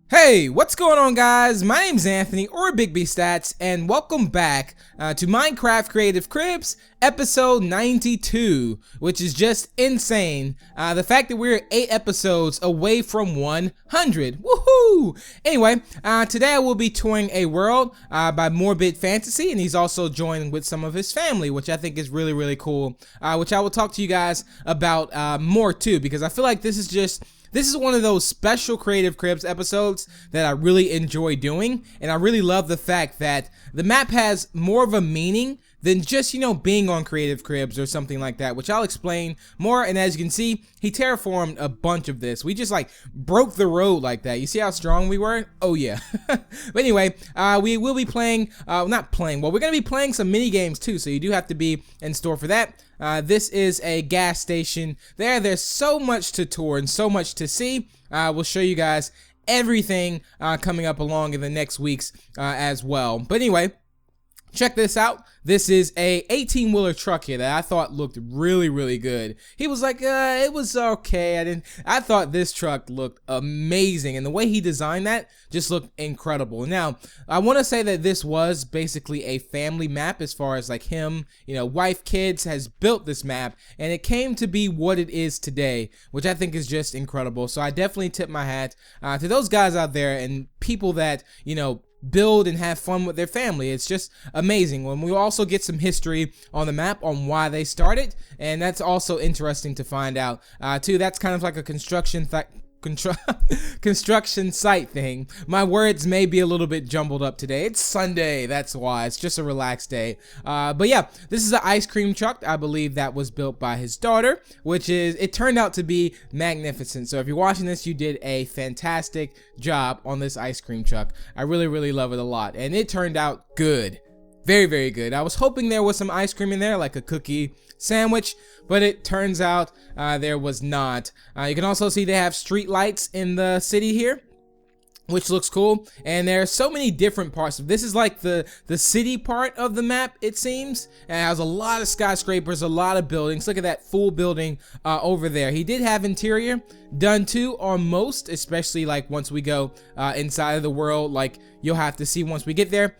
Hey, what's going on, guys? My name's Anthony, or Big B Statz, and welcome back to Minecraft Creative Cribs, episode 92, which is just insane. The fact that we're 8 episodes away from 100. Woohoo! Anyway, today I will be touring a world by Morbid Fantacy, and he's also joined with some of his family, which I think is really, really cool, which I will talk to you guys about more too, because I feel like this is one of those special Creative Cribs episodes that I really enjoy doing, and I really love the fact that the map has more of a meaning than just, being on Creative Cribs or something like that, which I'll explain more. And as you can see, he terraformed a bunch of this. We just broke the road like that. You see how strong we were? Oh yeah. But anyway, we will be playing, we're gonna be playing some mini games too, so you do have to be in store for that. This is a gas station. There's so much to tour and so much to see. We'll show you guys everything coming up along in the next weeks as well. But anyway, check this out. This is a 18-wheeler truck here that I thought looked really, really good. He was like, it was okay. I thought this truck looked amazing, and the way he designed that just looked incredible. Now, I want to say that this was basically a family map as far as him, wife, kids, has built this map, and it came to be what it is today, which I think is just incredible. So I definitely tip my hat to those guys out there and people that, build and have fun with their family. It's just amazing. When we also get some history on the map on why they started, and that's also interesting to find out too. That's kind of like a construction site thing. My words may be a little bit jumbled up today. It's Sunday, that's why. It's just a relaxed day. But yeah, this is an ice cream truck. I believe that was built by his daughter, it turned out to be magnificent. So if you're watching this, you did a fantastic job on this ice cream truck. I really, really love it a lot, and it turned out good. Very, very good. I was hoping there was some ice cream in there, like a cookie sandwich, but it turns out there was not. You can also see they have street lights in the city here, which looks cool. And there are so many different parts. This is like the city part of the map, it seems. And it has a lot of skyscrapers, a lot of buildings. Look at that full building over there. He did have interior done too on most, especially once we go inside of the world, you'll have to see once we get there.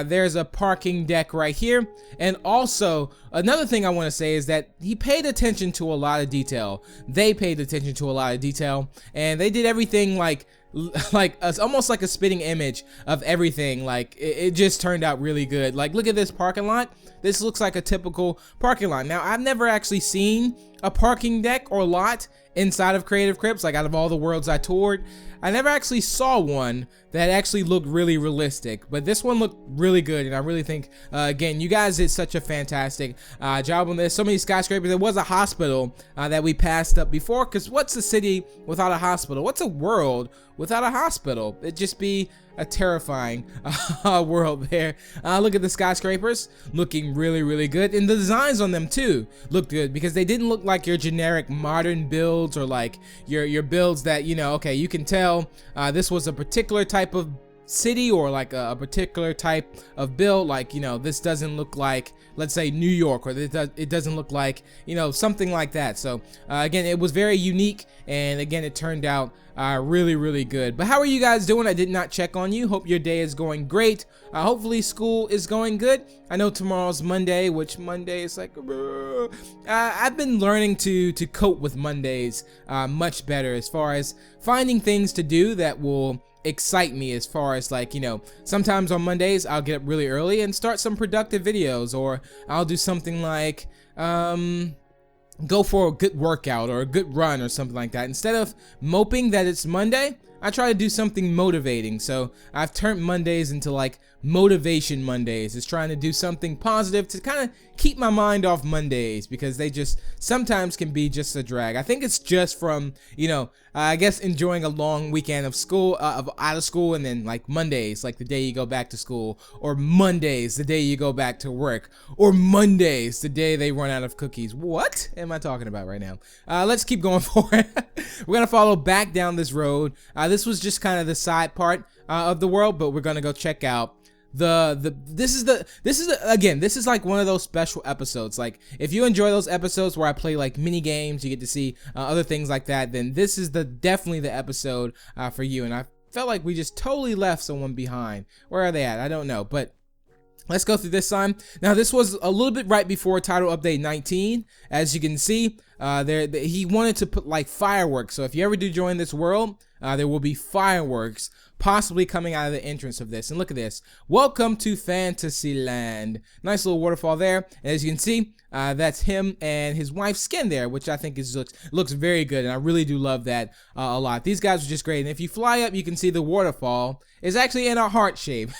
There's a parking deck right here. And also, another thing I want to say is that he paid attention to a lot of detail. They paid attention to a lot of detail, and they did everything almost like a spitting image of everything. It just turned out really good. Look at this parking lot. This looks like a typical parking lot. Now, I've never actually seen a parking deck or lot inside of Creative Cribs. Out of all the worlds I toured, I never actually saw one that actually looked really realistic, but this one looked really good, and I really think, again, you guys did such a fantastic job on this. So many skyscrapers. There was a hospital that we passed up before, because what's a city without a hospital? What's a world without a hospital? It'd just be a terrifying world there. Look at the skyscrapers, looking really, really good, and the designs on them too looked good, because they didn't look like your generic modern builds or your builds that, okay, you can tell this was a particular type of city or a particular type of build. This doesn't look like, let's say, New York, or it doesn't look like, something like that. So again, it was very unique, and again, it turned out really, really good. But how are you guys doing? I did not check on you. Hope your day is going great. Hopefully school is going good. I know tomorrow's Monday, which Monday is I've been learning to cope with Mondays much better, as far as finding things to do that will excite me, as far as sometimes on Mondays I'll get up really early and start some productive videos, or I'll do something go for a good workout or a good run or something like that. Instead of moping that it's Monday, I try to do something motivating. So I've turned Mondays into motivation Mondays. It's trying to do something positive to kind of keep my mind off Mondays, because they just sometimes can be just a drag. I think it's just from, I guess, enjoying a long weekend of school, out of school, and then Mondays, the day you go back to school, or Mondays, the day you go back to work, or Mondays, the day they run out of cookies. What am I talking about right now? Let's keep going forward. We're gonna follow back down this road. This was just kind of the side part of the world, but we're gonna go check out this is like one of those special episodes. If you enjoy those episodes where I play mini games, you get to see other things like that, then this is definitely the episode for you. And I felt like we just totally left someone behind. Where are they at? I don't know, but let's go through this time. Now, this was a little bit right before title update 19. As you can see, he wanted to put like fireworks. So if you ever do join this world, there will be fireworks possibly coming out of the entrance of this. And look at this. Welcome to Fantasy Land. Nice little waterfall there. And as you can see, that's him and his wife's skin there, which I think looks very good. And I really do love that a lot. These guys are just great. And if you fly up, you can see the waterfall is actually in a heart shape.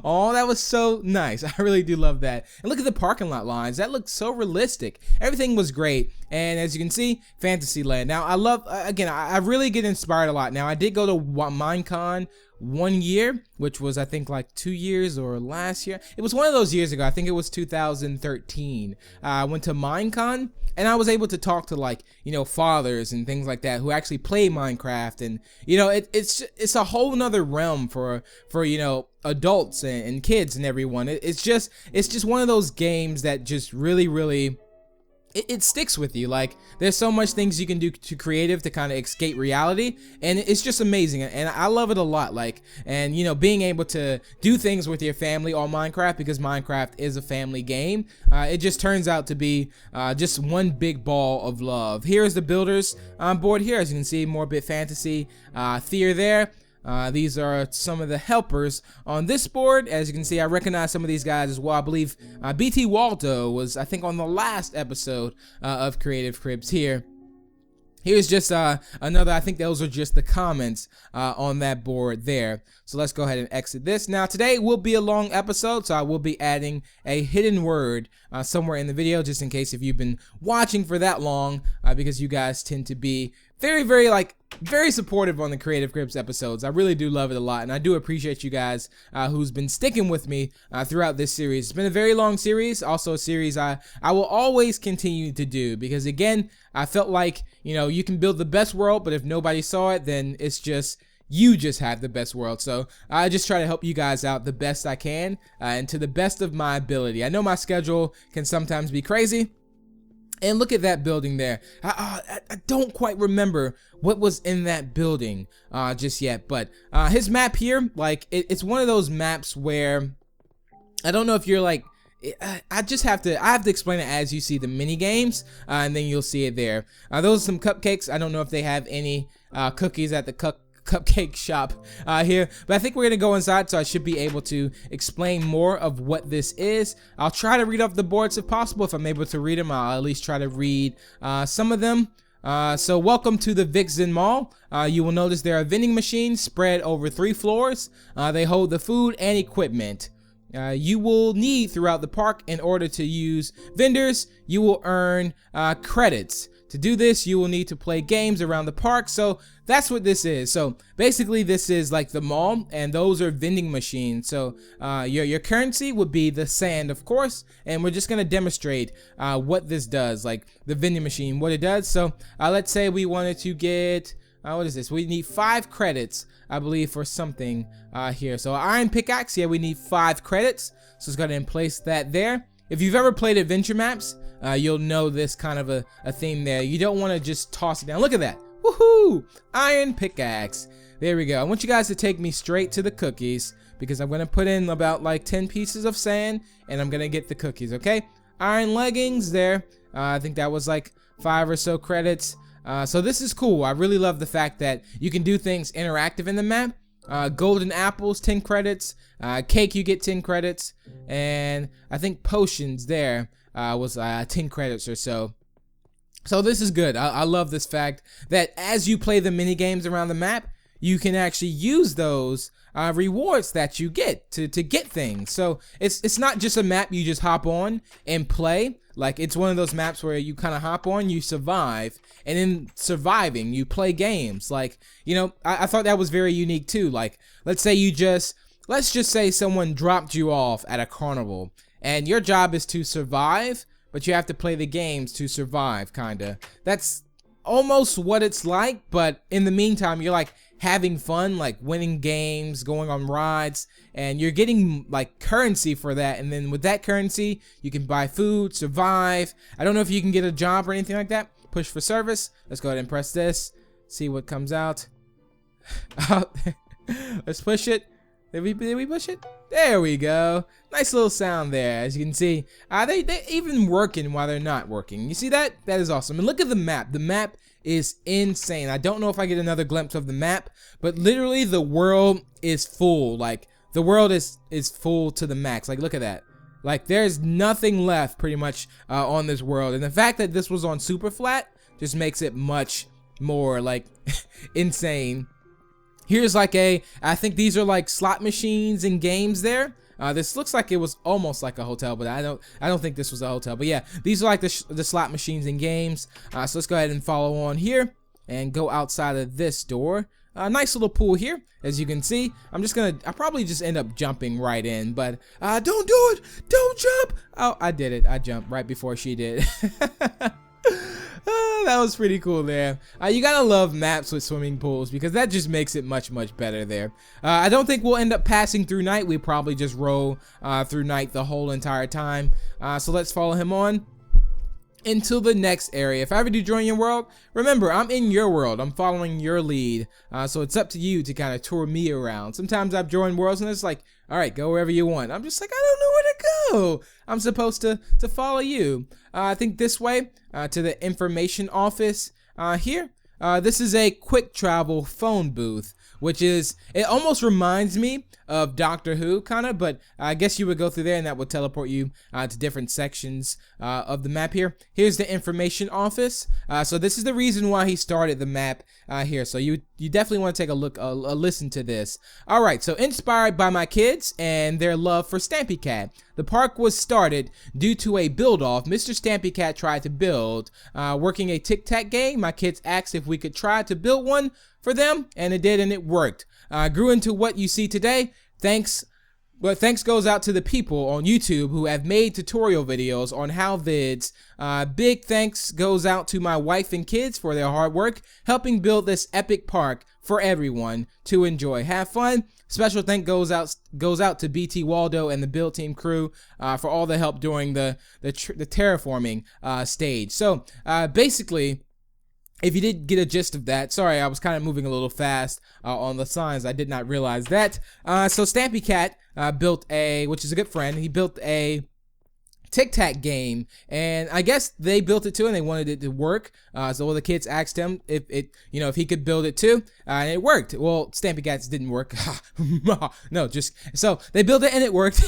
Oh, that was so nice. I really do love that. And look at the parking lot lines. That looks so realistic. Everything was great. And as you can see, Fantasyland. Now, I love, again, I really get inspired a lot. Now, I did go to Minecon 1 year, which was, I think, like 2 years or last year. It was one of those years ago. I think it was 2013. I went to Minecon, and I was able to talk to, like, you know, fathers and things like that who actually play Minecraft. And, you know, it's a whole nother realm for you know, adults and kids and everyone. It's just one of those games that just really it sticks with you. Like, there's so much things you can do to creative to kind of escape reality, and it's just amazing, and I love it a lot. Like, and you know, being able to do things with your family on Minecraft, because Minecraft is a family game, it just turns out to be just one big ball of love. Here's the builders on board here. As you can see, Morbid Fantasy, Thea there. These are some of the helpers on this board. As you can see, I recognize some of these guys as well. I believe BT Waldo was, I think, on the last episode of Creative Cribs here. Here's just another, I think those are just the comments on that board there. So let's go ahead and exit this. Now, today will be a long episode, so I will be adding a hidden word somewhere in the video, just in case if you've been watching for that long, because you guys tend to be very supportive on the Creative Cribs episodes. I really do love it a lot, and I do appreciate you guys who's been sticking with me throughout this series. It's been a very long series, also a series I will always continue to do, because again, I felt like, you know, you can build the best world, but if nobody saw it, then it's just, you just have the best world. So I just try to help you guys out the best I can, and to the best of my ability. I know my schedule can sometimes be crazy. And look at that building there. I don't quite remember what was in that building just yet, but his map here, like, it's one of those maps where I don't know if you're like, I have to explain it as you see the mini games, and then you'll see it there. Those are some cupcakes. I don't know if they have any cookies at the cupcake shop here, but I think we're gonna go inside, so I should be able to explain more of what this is. I'll try to read off the boards if possible. If I'm able to read them, I'll at least try to read some of them. So welcome to the Vixen Mall. You will notice there are vending machines spread over 3 floors. They hold the food and equipment you will need throughout the park. In order to use vendors, you will earn credits. To do this, you will need to play games around the park. So that's what this is. So basically, this is like the mall, and those are vending machines. So your currency would be the sand, of course, and we're just gonna demonstrate what this does, like the vending machine, what it does. So let's say we wanted to get what is this? We need 5 credits, I believe, for something here. So iron pickaxe, yeah, we need 5 credits. So let's go ahead and place that there. If you've ever played adventure maps, you'll know this kind of a theme there. You don't want to just toss it down. Look at that. Woohoo! Iron pickaxe. There we go. I want you guys to take me straight to the cookies, because I'm going to put in about like 10 pieces of sand, and I'm going to get the cookies, okay? Iron leggings there. I think that was like 5 or so credits. So this is cool. I really love the fact that you can do things interactive in the map. Golden apples, 10 credits. Cake, you get 10 credits. And I think potions there was 10 credits or so. So this is good. I love this fact that as you play the mini games around the map, you can actually use those rewards that you get to get things. So it's not just a map you just hop on and play. Like, it's one of those maps where you kind of hop on, you survive, and in surviving, you play games. Like, you know, I thought that was very unique too. Like, let's just say someone dropped you off at a carnival, and your job is to survive, but you have to play the games to survive, kinda. That's almost what it's like, but in the meantime, you're like having fun, like winning games, going on rides, and you're getting like currency for that. And then with that currency, you can buy food, survive. I don't know if you can get a job or anything like that. Push for service. Let's go ahead and press this, see what comes out. Let's push it. Did we push it? There we go. Nice little sound there, as you can see. They even working while they're not working. You see that? That is awesome. And look at the map. The map is insane. I don't know if I get another glimpse of the map, but literally the world is full. Like, the world is full to the max. Like, look at that. Like, there's nothing left pretty much on this world. And the fact that this was on super flat just makes it much more like insane. Here's like I think these are like slot machines and games there. This looks like it was almost like a hotel, but I don't think this was a hotel. But yeah, these are like the slot machines and games. So let's go ahead and follow on here and go outside of this door. Nice little pool here, as you can see. I'll probably just end up jumping right in, but don't do it! Don't jump! Oh, I did it. I jumped right before she did. That was pretty cool there. You gotta love maps with swimming pools because that just makes it much, much better there. I don't think we'll end up passing through night. We probably just roll through night the whole entire time. So let's follow him on into the next area. If I ever do join your world, remember, I'm in your world. I'm following your lead. So it's up to you to kind of tour me around. Sometimes I've joined worlds and it's like, all right, go wherever you want. I'm just like, I don't know where to go. I'm supposed to follow you. I think this way to the information office here. This is a quick travel phone booth, which is, it almost reminds me of Doctor Who kind of, but I guess you would go through there and that would teleport you to different sections of the map here. Here's the information office. So this is the reason why he started the map here. So you definitely want to take a look, a listen to this. All right, so inspired by my kids and their love for Stampy Cat, the park was started due to a build-off Mr. Stampy Cat tried to build. Working a tic-tac game, my kids asked if we could try to build one for them, and it did, and it worked. Grew into what you see today. Thanks goes out to the people on YouTube who have made tutorial videos on how vids. Big thanks goes out to my wife and kids for their hard work helping build this epic park for everyone to enjoy. Have fun. Special thank goes out to BT Waldo and the build team crew for all the help during the terraforming stage. So basically, if you did get a gist of that, sorry, I was kind of moving a little fast on the signs. I did not realize that. So Stampy Cat built which is a good friend, he built a tic-tac game, and I guess they built it too and they wanted it to work. So all the kids asked him if he could build it too, and it worked. Well, Stampy Cats didn't work. No, just so they built it and it worked.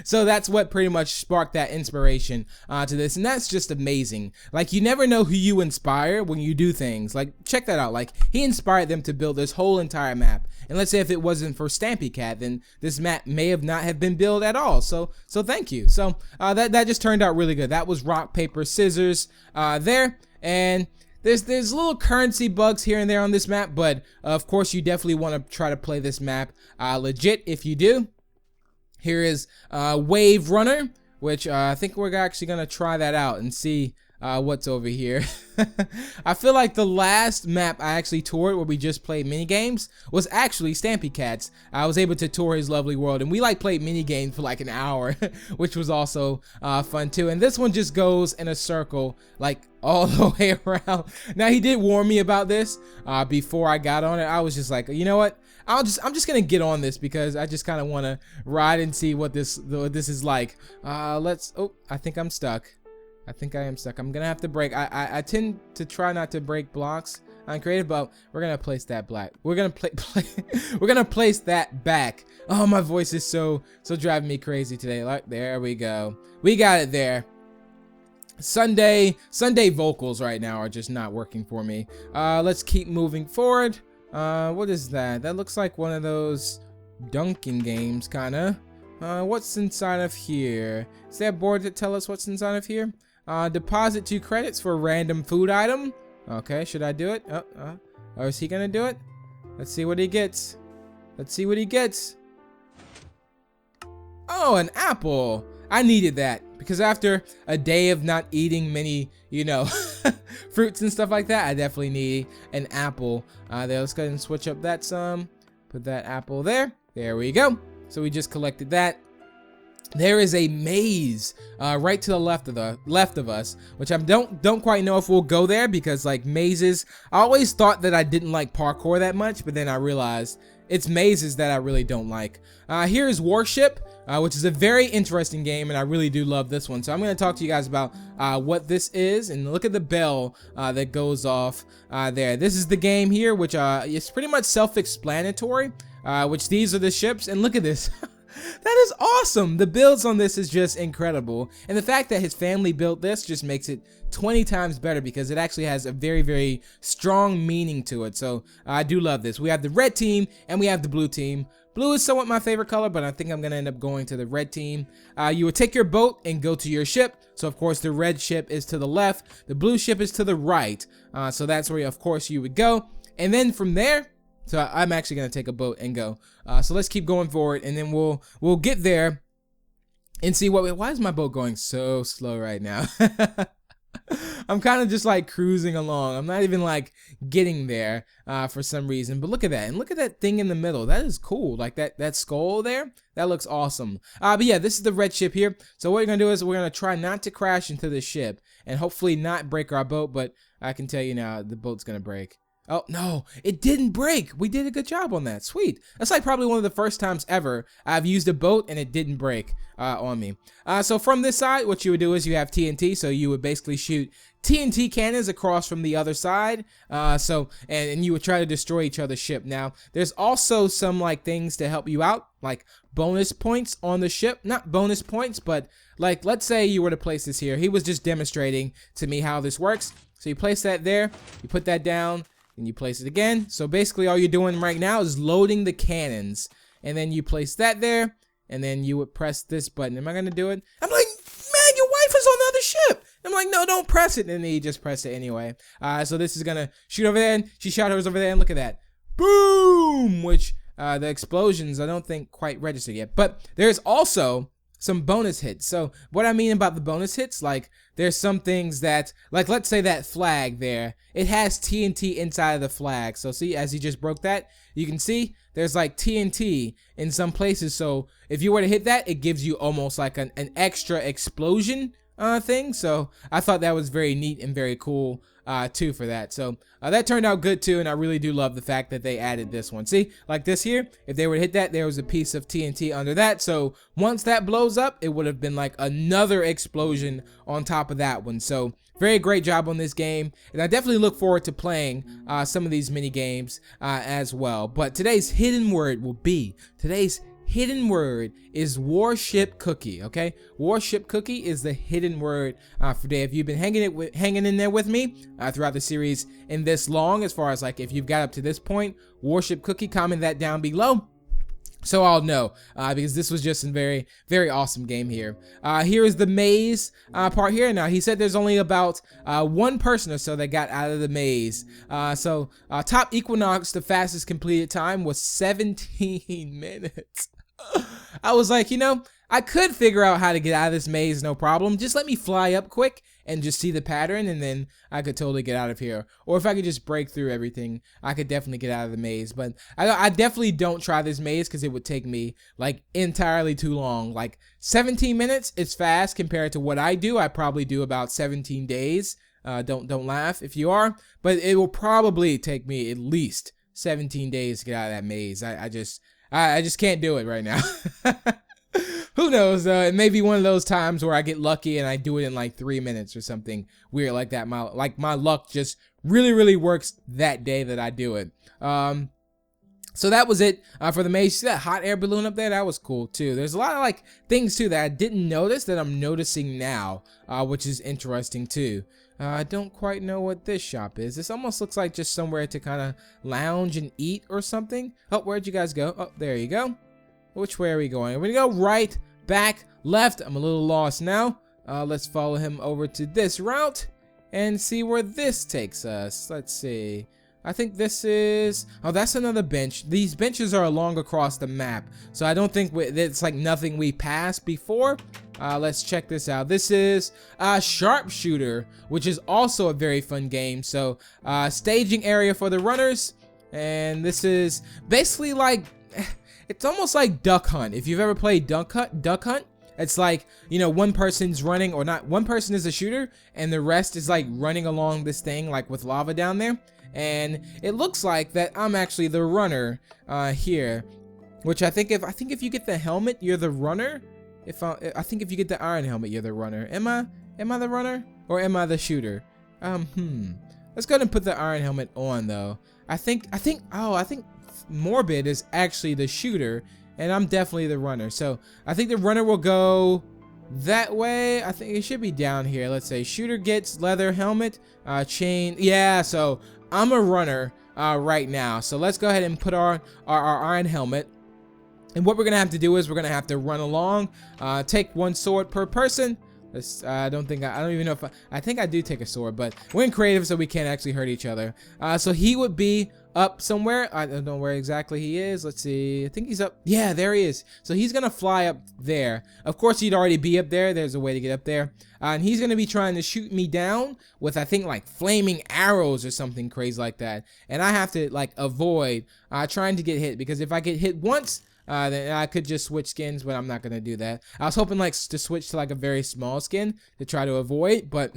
So that's what pretty much sparked that inspiration to this, and that's just amazing. Like, you never know who you inspire when you do things. Like, check that out. Like, he inspired them to build this whole entire map, and let's say if it wasn't for Stampy Cat, then this map may not have been built at all. So thank you. So that just turned out really good. That was rock, paper, scissors there. And there's little currency bugs here and there on this map, but of course you definitely want to try to play this map legit if you do. Here is Wave Runner, which I think we're actually going to try that out and see what's over here. I feel like the last map I actually toured where we just played mini games was actually Stampy Cat's. I was able to tour his lovely world, and we played mini games for like an hour, which was also fun too. And this one just goes in a circle like all the way around. Now, he did warn me about this before I got on it. I was just like, you know what? I'm just gonna get on this because I just kind of want to ride and see what this is like. Oh, I think I'm stuck. I think I am stuck. I'm gonna have to break. I tend to try not to break blocks on creative, but we're gonna place that black. We're gonna we're gonna place that back. Oh, my voice is so driving me crazy today. Like, there we go. We got it there. Sunday vocals right now are just not working for me. Let's keep moving forward. What is that? That looks like one of those dunking games, kinda. What's inside of here? Is there a board that tell us what's inside of here? Deposit 2 credits for a random food item. Okay, should I do it? Or is he gonna do it? Let's see what he gets. Let's see what he gets. Oh, an apple. I needed that because after a day of not eating many, fruits and stuff like that, I definitely need an apple. There, let's go ahead and switch up that some. Put that apple there. There we go. So we just collected that. there is a maze right to the left of us, which I don't quite know if we'll go there, because like mazes, I always thought that I didn't like parkour that much, but then I realized it's mazes that I really don't like. Here is Warship, which is a very interesting game, and I really do love this one. So I'm going to talk to you guys about what this is, and look at the bell that goes off there. This is the game here, which is pretty much self-explanatory, which these are the ships, and look at this. That is awesome. The builds on this is just incredible, and the fact that his family built this just makes it 20 times better, because it actually has a very, very strong meaning to it. So I do love this. We have the red team and we have the blue team. Blue is somewhat my favorite color, but I think I'm gonna end up going to the red team. You would take your boat and go to your ship. So of course the red ship is to the left, the blue ship is to the right. So that's where of course you would go, and then from there, so I'm actually gonna take a boat and go. So let's keep going forward, and then we'll get there and see what. Why is my boat going so slow right now? I'm kind of just like cruising along. I'm not even like getting there for some reason. But look at that, and look at that thing in the middle. That is cool. Like that skull there. That looks awesome. But yeah, this is the red ship here. So what we're gonna do is we're gonna try not to crash into the ship and hopefully not break our boat. But I can tell you now, the boat's gonna break. Oh, no, it didn't break. We did a good job on that. Sweet. That's like probably one of the first times ever I've used a boat and it didn't break on me. So from this side, what you would do is you have TNT. So you would basically shoot TNT cannons across from the other side. And you would try to destroy each other's ship. Now, there's also some like things to help you out, like bonus points on the ship. Not bonus points, but like, let's say you were to place this here. He was just demonstrating to me how this works. So you place that there, you put that down, and you place it again. So basically all you're doing right now is loading the cannons, and then you place that there, and then you would press this button. Am I gonna do it? I'm like, man, your wife is on the other ship. I'm like, no, don't press it. And then you just press it anyway. So this is gonna shoot over there, and she shot hers over there, and look at that. Boom! Which the explosions I don't think quite registered yet. But there's also some bonus hits. So what I mean about the bonus hits, like there's some things that, like let's say that flag there, it has TNT inside of the flag. So see, as he just broke that, you can see there's like TNT in some places. So if you were to hit that, it gives you almost like an extra explosion thing. So I thought that was very neat and very cool too for that. So that turned out good too, and I really do love the fact that they added this one. See, like this here, if they were to hit that, there was a piece of TNT under that, so once that blows up, it would have been like another explosion on top of that one. So very great job on this game, and I definitely look forward to playing some of these mini games as well. But today's hidden word will be, hidden word is Warship cookie. Okay, Warship cookie is the hidden word for today. If you've been hanging in there with me throughout the series in this long, as far as like if you've got up to this point, Warship cookie, comment that down below, so I'll know, because this was just a very, very awesome game here. Here is the maze part here. Now, he said there's only about one person or so that got out of the maze. Top Equinox, the fastest completed time was 17 minutes. I was like, you know, I could figure out how to get out of this maze, no problem. Just let me fly up quick and just see the pattern, and then I could totally get out of here. Or if I could just break through everything, I could definitely get out of the maze. But I definitely don't try this maze because it would take me like entirely too long. Like 17 minutes is fast compared to what I do. I probably do about 17 days. Don't laugh if you are, but it will probably take me at least 17 days to get out of that maze. I just can't do it right now. Who knows? It may be one of those times where I get lucky and I do it in like 3 minutes or something weird like that. My luck just really works that day that I do it. So that was it for the maze. See that hot air balloon up there? That was cool too. There's a lot of like things too that I didn't notice that I'm noticing now, which is interesting too. I don't quite know what this shop is. This almost looks like just somewhere to kind of lounge and eat or something. Oh, where'd you guys go? Oh, there you go. Which way are we going? We're gonna go right, back, left. I'm a little lost now. Let's follow him over to this route and see where this takes us. Let's see. I think this is, oh, that's another bench. These benches are along across the map, so I don't think it's like nothing we passed before. Let's check this out. This is Sharpshooter, which is also a very fun game. So staging area for the runners, and this is basically like, it's almost like Duck Hunt. If you've ever played Duck Hunt, It's like, you know, one person's running, or not, one person is a shooter and the rest is like running along this thing like with lava down there. And it looks like that I'm actually the runner here, which I think if you get the helmet, you're the runner. I think if you get the iron helmet, you're the runner. Am I the runner or am I the shooter? Let's go ahead and put the iron helmet on though. I think Morbid is actually the shooter and I'm definitely the runner. So I think the runner will go that way. I think it should be down here. Let's say shooter gets leather helmet, chain. Yeah, so I'm a runner right now. So let's go ahead and put our iron helmet. And what we're gonna have to do is we're gonna have to run along, take one sword per person. I don't even know if I think I do take a sword, but we're in creative, so we can't actually hurt each other. So he would be up somewhere. I don't know where exactly he is. Let's see. I think he's up. Yeah, there he is. So he's gonna fly up there. Of course, he'd already be up there. There's a way to get up there. And he's gonna be trying to shoot me down with, I think, like flaming arrows or something crazy like that. And I have to like avoid trying to get hit, because if I get hit once, then I could just switch skins, but I'm not gonna do that. I was hoping like to switch to like a very small skin to try to avoid, but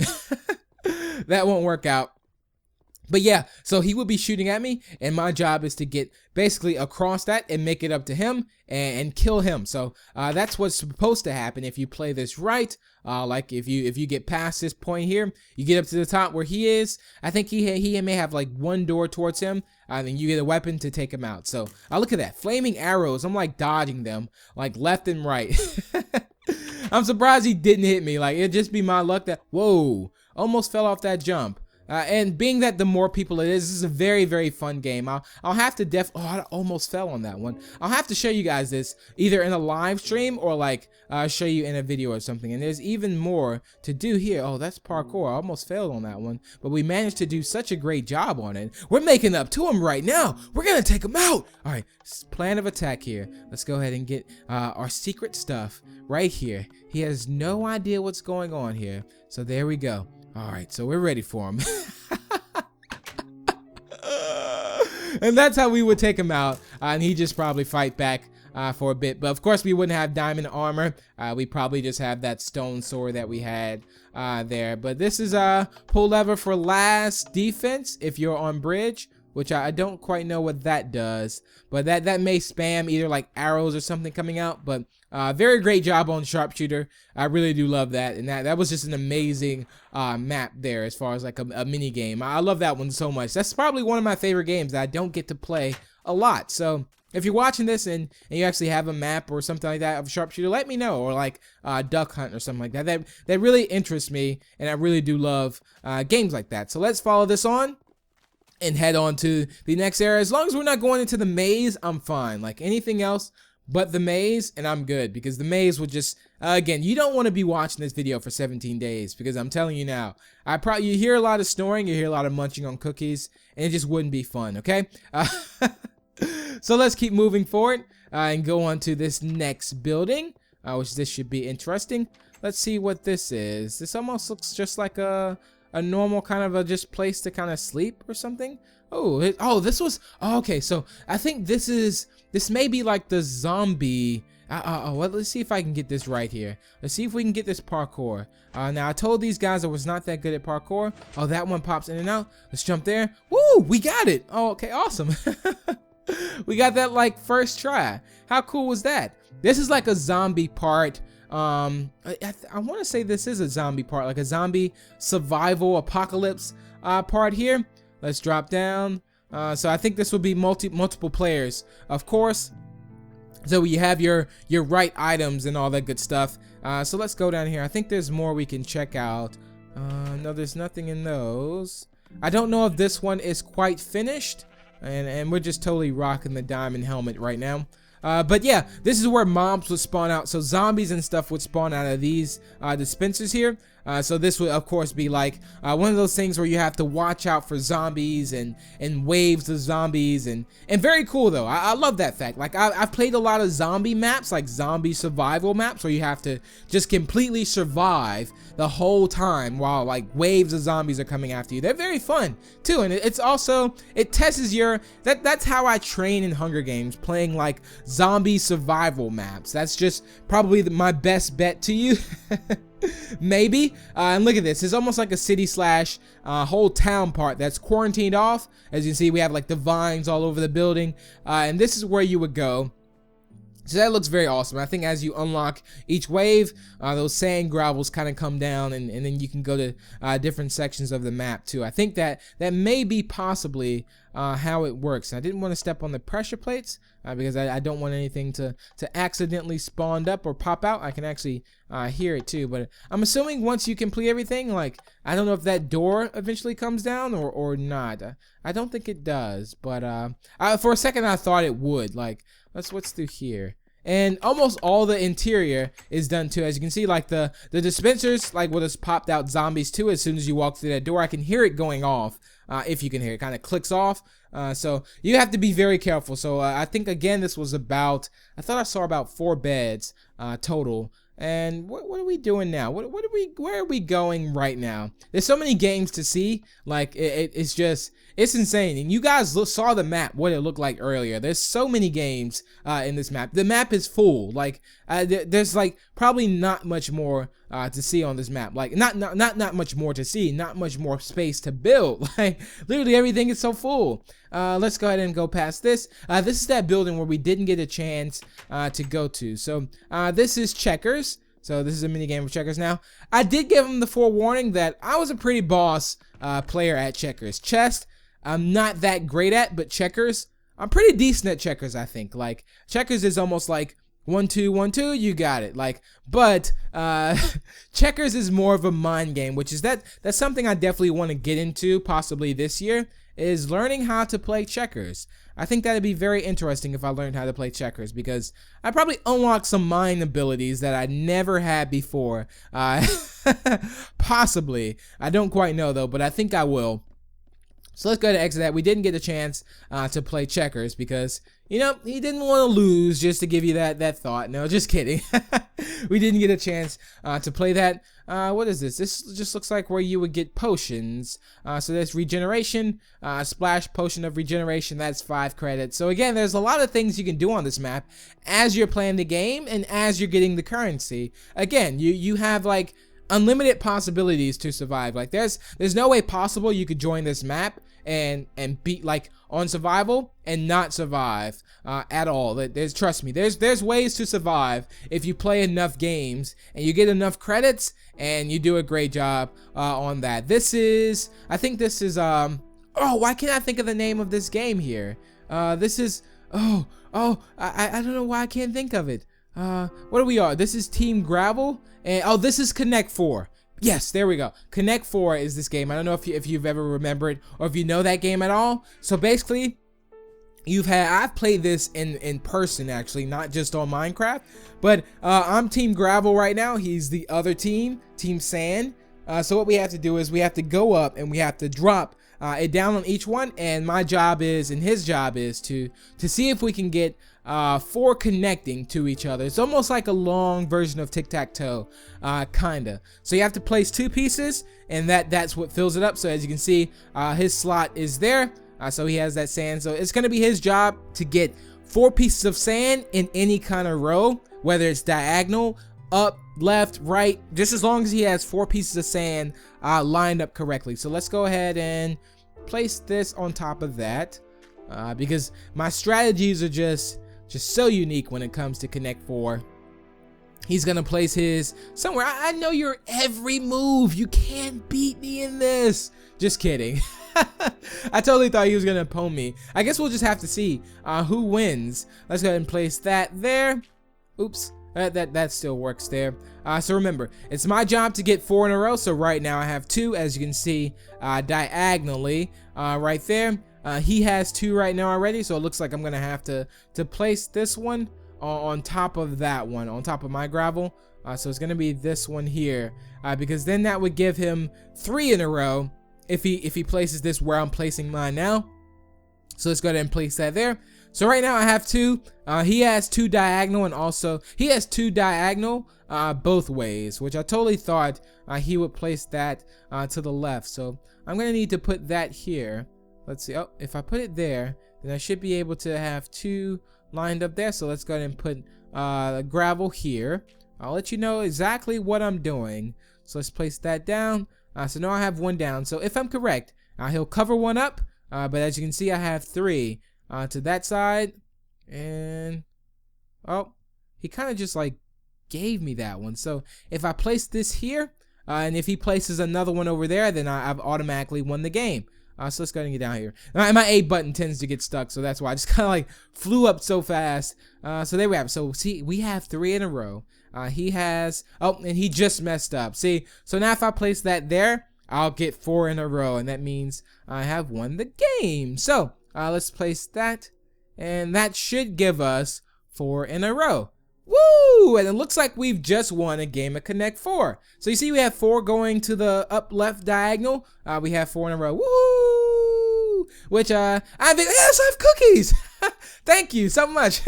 that won't work out. But yeah, so he would be shooting at me, and my job is to get basically across that and make it up to him and kill him. So that's what's supposed to happen if you play this right. Like if you get past this point here, you get up to the top where he is. I think he may have like one door towards him, and then you get a weapon to take him out. So look at that, flaming arrows. I'm like dodging them like left and right. I'm surprised he didn't hit me. Like it'd just be my luck that, whoa, almost fell off that jump. And being that the more people it is, this is a very, very fun game. I'll have to I almost fell on that one. I'll have to show you guys this either in a live stream or like show you in a video or something. And there's even more to do here. Oh, that's parkour. I almost failed on that one, but we managed to do such a great job on it. We're making up to him right now. We're gonna take him out. All right, plan of attack here. Let's go ahead and get our secret stuff right here. He has no idea what's going on here. So there we go. All right, so we're ready for him. And that's how we would take him out. And he'd just probably fight back for a bit. But of course, we wouldn't have diamond armor. We probably just have that stone sword that we had there. But this is pull lever for last defense if you're on bridge, which I don't quite know what that does. But that may spam either like arrows or something coming out. But very great job on Sharpshooter. I really do love that. And that was just an amazing map there as far as like a mini game. I love that one so much. That's probably one of my favorite games that I don't get to play a lot. So if you're watching this and you actually have a map or something like that of Sharpshooter, let me know. Or like Duck Hunt or something like that. That really interests me. And I really do love games like that. So let's follow this on and head on to the next area. As long as we're not going into the maze, I'm fine. Like anything else but the maze, and I'm good, because the maze will just again, you don't want to be watching this video for 17 days, because I'm telling you now, you hear a lot of snoring, you hear a lot of munching on cookies, and it just wouldn't be fun. Okay, so let's keep moving forward and go on to this next building, which this should be interesting. Let's see what this is. This almost looks just like a normal kind of a just place to kind of sleep or something. This was okay. So I think this may be like the zombie. Well, let's see if I can get this right here. Let's see if we can get this parkour. Now I told these guys I was not that good at parkour. Oh, that one pops in and out. Let's jump there. Woo, we got it. Oh, okay, awesome. We got that like first try. How cool was that? This is like a zombie part. I want to say this is a zombie part, like a zombie survival apocalypse part here. Let's drop down. So I think this will be multiple players, of course. So you have your right items and all that good stuff. So let's go down here. I think there's more we can check out. No, there's nothing in those. I don't know if this one is quite finished, and we're just totally rocking the diamond helmet right now. But yeah, this is where mobs would spawn out. So zombies and stuff would spawn out of these dispensers here. So this would of course be like one of those things where you have to watch out for zombies and waves of zombies, and very cool though. I love that fact. Like I've played a lot of zombie maps, like zombie survival maps, where you have to just completely survive the whole time while like waves of zombies are coming after you. They're very fun too, and it's also, it tests your, that's how I train in Hunger Games, playing like zombie survival maps. That's just probably my best bet to you. Maybe. And look at this, it's almost like a city slash whole town part that's quarantined off. As you can see, we have like the vines all over the building, and this is where you would go. So that looks very awesome. I think as you unlock each wave, those sand gravels kind of come down, and then you can go to different sections of the map too. I think that may be possibly how it works. I didn't want to step on the pressure plates because I don't want anything to accidentally spawn up or pop out. I can actually hear it too, but I'm assuming once you complete everything, like, I don't know if that door eventually comes down or not. I don't think it does, but for a second I thought it would. Like, what's through here? And almost all the interior is done too. As you can see, like the dispensers, like what has popped out zombies too. As soon as you walk through that door, I can hear it going off. If you can hear it, kind of clicks off. So you have to be very careful. So I think again, this was about, I thought I saw about 4 beds total. And what are we doing now? Where are we going right now? There's so many games to see. Like it's just, it's insane. And you guys saw the map, what it looked like earlier. There's so many games in this map. The map is full. Like there's like probably not much more to see on this map. Like not much more to see. Not much more space to build. Like literally everything is so full. Let's go ahead and go past this. This is that building where we didn't get a chance to go to. So this is checkers. So this is a mini game of checkers. Now, I did give him the forewarning that I was a pretty boss player at checkers. Chess, I'm not that great at, but checkers, I'm pretty decent at checkers, I think. Like, checkers is almost like 1 2 1 2, you got it. Like, but checkers is more of a mind game, which is that's something I definitely want to get into possibly this year, is learning how to play checkers. I think that'd be very interesting if I learned how to play checkers, because I probably unlock some mind abilities that I never had before. Possibly. I don't quite know though, but I think I will. So let's go ahead and exit that. We didn't get a chance to play checkers because, you know, he didn't want to lose, just to give you that thought. No, just kidding. We didn't get a chance to play that. What is this? This just looks like where you would get potions. So there's regeneration, splash potion of regeneration. That's 5 credits. So again, there's a lot of things you can do on this map as you're playing the game and as you're getting the currency. Again, you have like unlimited possibilities to survive. Like there's no way possible you could join this map and beat like on survival and not survive at all. Trust me, there's ways to survive if you play enough games and you get enough credits and you do a great job on that. I think this is oh, why can't I think of the name of this game here? This is I don't know why I can't think of it. What are we on? This is Team Gravel, and oh, this is Connect 4. Yes, there we go. Connect 4 is this game. I don't know if you've ever remembered or if you know that game at all. So basically, I've played this in person actually, not just on Minecraft. But I'm Team Gravel right now. He's the other team, Team Sand. So what we have to do is we have to go up and we have to drop it down on each one, and my job is, and his job is to see if we can get 4 connecting to each other. It's almost like a long version of tic-tac-toe, kinda. So you have to place 2 pieces, and that's what fills it up. So as you can see, his slot is there, so he has that sand. So it's gonna be his job to get 4 pieces of sand in any kind of row, whether it's diagonal, up, left, right, just as long as he has 4 pieces of sand lined up correctly. So let's go ahead and place this on top of that, because my strategies are just so unique when it comes to Connect 4. He's gonna place his somewhere. I know your every move. You can't beat me in this. Just kidding. I totally thought he was gonna pwn me. I guess we'll just have to see who wins. Let's go ahead and place that there. Oops. That still works there. So remember, it's my job to get 4 in a row. So right now I have 2, as you can see, diagonally right there. He has 2 right now already, so it looks like I'm gonna have to place this one on top of that one, on top of my gravel. So it's gonna be this one here, because then that would give him 3 in a row if he places this where I'm placing mine now. So let's go ahead and place that there. So right now I have 2. He has 2 diagonal, and also he has 2 diagonal both ways, which I totally thought he would place that to the left. So I'm gonna need to put that here. Let's see. Oh, if I put it there, then I should be able to have 2 lined up there. So let's go ahead and put gravel here. I'll let you know exactly what I'm doing. So let's place that down. So now I have 1 down. So if I'm correct, he'll cover 1 up. But as you can see, I have 3 to that side. And oh, he kind of just like gave me that one. So if I place this here, and if he places another one over there, then I've automatically won the game. So let's go ahead and get down here. My A button tends to get stuck, so that's why I just kind of like flew up so fast. So there we have it. So see, we have 3 in a row. He has, oh, and he just messed up. See, so now if I place that there, I'll get 4 in a row, and that means I have won the game. So let's place that, and that should give us 4 in a row. Woo! And it looks like we've just won a game of Connect 4. So you see we have 4 going to the up left diagonal. We have 4 in a row. Woo! Which yes, I have cookies. Thank you so much.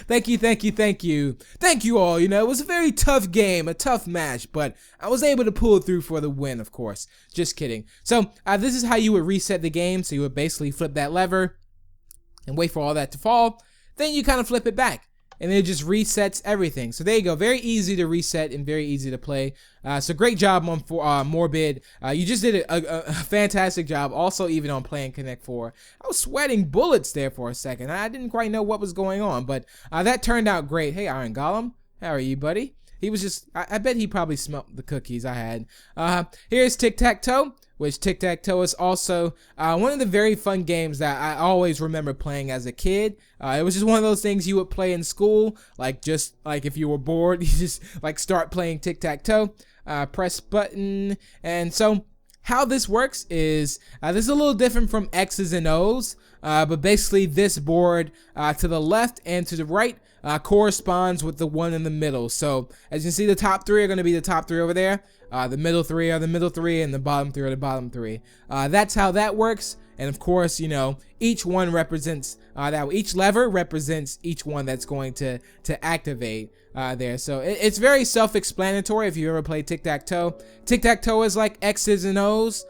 Thank you all. You know, it was a very tough game, a tough match, but I was able to pull it through for the win, of course. Just kidding. So this is how you would reset the game. So you would basically flip that lever and wait for all that to fall. Then you kind of flip it back, and then it just resets everything. So there you go. Very easy to reset and very easy to play. So great job on Morbid. You just did a fantastic job. Also, even on playing Connect 4. I was sweating bullets there for a second. I didn't quite know what was going on, but that turned out great. Hey, Iron Golem. How are you, buddy? He was just, I bet he probably smelt the cookies I had. Here's Tic-tac-toe, which Tic-tac-toe is also one of the very fun games that I always remember playing as a kid. It was just one of those things you would play in school, like just like if you were bored, you just like start playing Tic-tac-toe, press button. And so how this works is, this is a little different from X's and O's, but basically this board to the left and to the right corresponds with the one in the middle. So as you can see, the top 3 are going to be the top 3 over there. The middle 3 are the middle 3, and the bottom 3 are the bottom 3. That's how that works. And of course, you know, each one represents each lever represents each one that's going to activate there. So it's very self-explanatory if you ever play Tic-tac-toe. Tic-tac-toe is like X's and O's.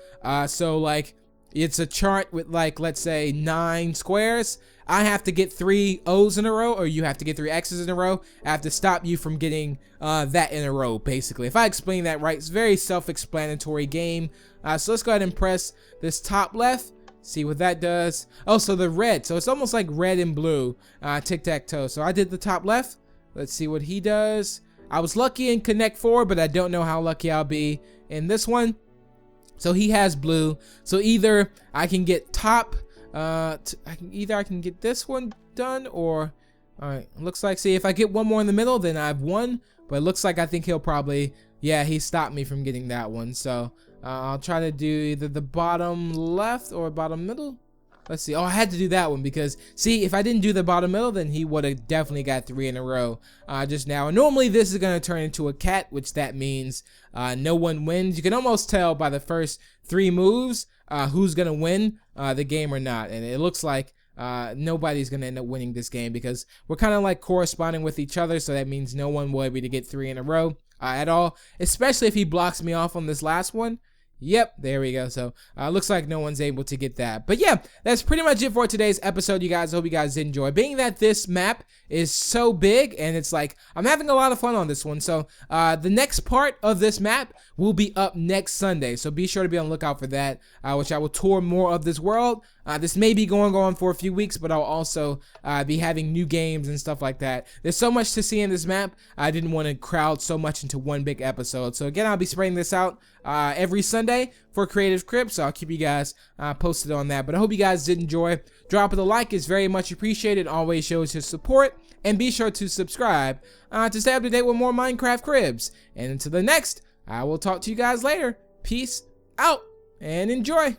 So like it's a chart with like, let's say 9 squares. I have to get 3 O's in a row, or you have to get 3 X's in a row. I have to stop you from getting that in a row, basically. If I explain that right, it's a very self-explanatory game. So let's go ahead and press this top left. See what that does. Oh, so the red. So it's almost like red and blue Tic-tac-toe. So I did the top left. Let's see what he does. I was lucky in Connect 4, but I don't know how lucky I'll be in this one. So he has blue. So either I can get top... I can get this one done, or all right, looks like, see, if I get one more in the middle, then I've won. But it looks like I think he'll probably, yeah, he stopped me from getting that one. So I'll try to do either the bottom left or bottom middle. Let's see. Oh, I had to do that one because, see, if I didn't do the bottom middle, then he would have definitely got 3 in a row just now. And normally this is going to turn into a cat, which that means no one wins. You can almost tell by the first 3 moves who's going to win the game or not. And it looks like nobody's going to end up winning this game because we're kind of like corresponding with each other. So that means no one will be able to get 3 in a row at all, especially if he blocks me off on this last one. Yep, there we go. So looks like no one's able to get that. But yeah, that's pretty much it for today's episode, you guys. I hope you guys did enjoy. Being that this map is so big and it's like I'm having a lot of fun on this one. So the next part of this map will be up next Sunday. So be sure to be on the lookout for that, which I will tour more of this world. This may be going on for a few weeks, but I'll also be having new games and stuff like that. There's so much to see in this map. I didn't want to crowd so much into one big episode. So again, I'll be spreading this out every Sunday for Creative Crib, so I'll keep you guys posted on that. But I hope you guys did enjoy. Dropping a like is very much appreciated. Always shows your support. And be sure to subscribe to stay up to date with more Minecraft Cribs. And until the next, I will talk to you guys later. Peace out and enjoy.